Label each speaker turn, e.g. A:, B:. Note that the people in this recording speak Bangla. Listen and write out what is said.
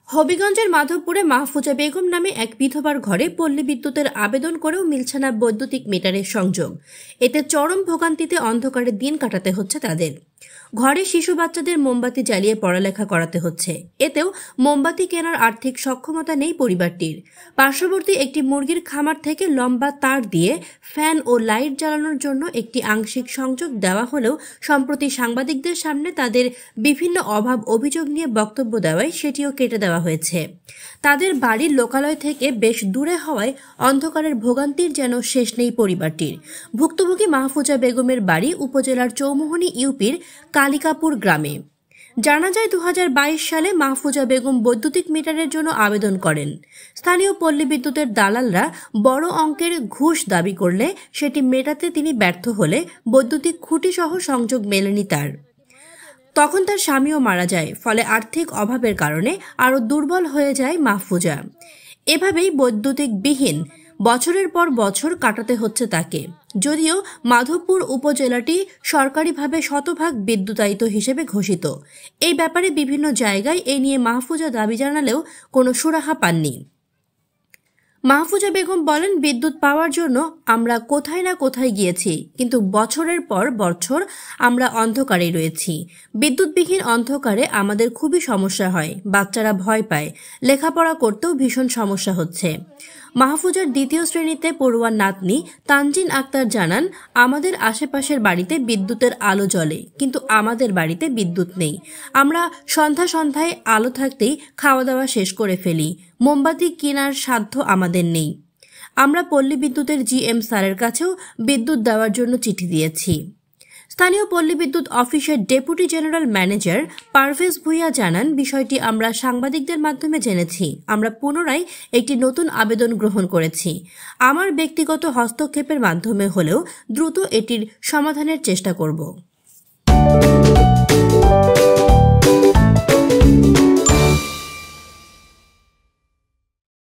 A: হবিগঞ্জের মাধবপুরে মাহফুজা বেগম নামে এক বিধবার ঘরে পল্লী বিদ্যুতের আবেদন করেও মিলছে না বৈদ্যুতিক মিটারের সংযোগ। এতে চরম ভোগান্তিতে অন্ধকারে দিন কাটাতে হচ্ছে তাদের। ঘরে শিশু বাচ্চাদের মোমবাতি জ্বালিয়ে পড়ালেখা করাতে হচ্ছে। এতেও মোমবাতি কেনার আর্থিক সক্ষমতা নেই পরিবারটির। পার্শ্ববর্তী একটি মুরগির খামার থেকে লম্বা তার দিয়ে ফ্যান ও লাইট জ্বালানোর জন্য একটি আংশিক সংযোগ দেওয়া হলেও সম্প্রতি সাংবাদিকদের সামনে তাদের বিভিন্ন অভাব অভিযোগ নিয়ে বক্তব্য দেওয়ায় সেটিও কেটে দেওয়া হয়েছে। তাদের বাড়ির লোকালয় থেকে বেশ দূরে হওয়ায় অন্ধকারের ভোগান্তির যেন শেষ নেই পরিবারটির। ভুক্তভোগী মাহফুজা বেগমের বাড়ি উপজেলার চৌমোহনী ইউপির কালিকাপুর গ্রামে। জানা যায় 2022 সালে মাহফুজা বেগম বৈদ্যুতিক মিটারের জন্য আবেদন করেন। স্থানীয় পল্লী বিদ্যুতের দালালরা বড় অঙ্কের ঘুষ দাবি করলে সেটি মেটাতে তিনি ব্যর্থ হলে বৈদ্যুতিক খুঁটি সহ সংযোগ মেলেনি তার। তখন তার স্বামীও মারা যায়। ফলে আর্থিক অভাবের কারণে আরও দুর্বল হয়ে যায় মাহফুজা। এভাবেই বৈদ্যুতিক বিহীন বছরের পর বছর কাটাতে হচ্ছে তাকে। যদিও মাধবপুর উপজেলাটি সরকারিভাবে শতভাগ বিদ্যুতায়িত হিসেবে ঘোষিত। এই ব্যাপারে বিভিন্ন জায়গায় এ নিয়ে মাহফুজা দাবি জানালেও কোনো সুরাহা পাননি। মাহফুজা বেগম বলেন, বিদ্যুৎ পাওয়ার জন্য আমরা কোথায় না কোথায় গিয়েছি, কিন্তু বছরের পর বছর আমরা অন্ধকারে রয়েছি। বিদ্যুৎবিহীন অন্ধকারে আমাদের খুবই সমস্যা হয়। বাচ্চারা ভয় পায়। লেখাপড়া করতেও ভীষণ সমস্যা হচ্ছে। মাহফুজার দ্বিতীয় শ্রেণীতে পড়ুয়া নাতনি তানজিন আক্তার জানান, আমাদের আশেপাশের বাড়িতে বিদ্যুতের আলো জ্বলে, কিন্তু আমাদের বাড়িতে বিদ্যুৎ নেই। আমরা সন্ধ্যায় আলো থাকতেই খাওয়া দাওয়া শেষ করে ফেলি। মোমবাতি কেনার সাধ্য আমাদের নেই। আমরা পল্লী বিদ্যুতের জিএম স্যারের কাছেও বিদ্যুৎ দেওয়ার জন্য চিঠি দিয়েছি। স্থানীয় পল্লী বিদ্যুৎ অফিসের deputy general manager Parvez Bhuiyan জানান, বিষয়টি আমরা সাংবাদিকদের মাধ্যমে জেনেছি। আমরা পুনরায় একটি নতুন আবেদন গ্রহণ করেছি। আমার ব্যক্তিগত হস্তক্ষেপের মাধ্যমে হলেও দ্রুত এটির সমাধানের চেষ্টা করব।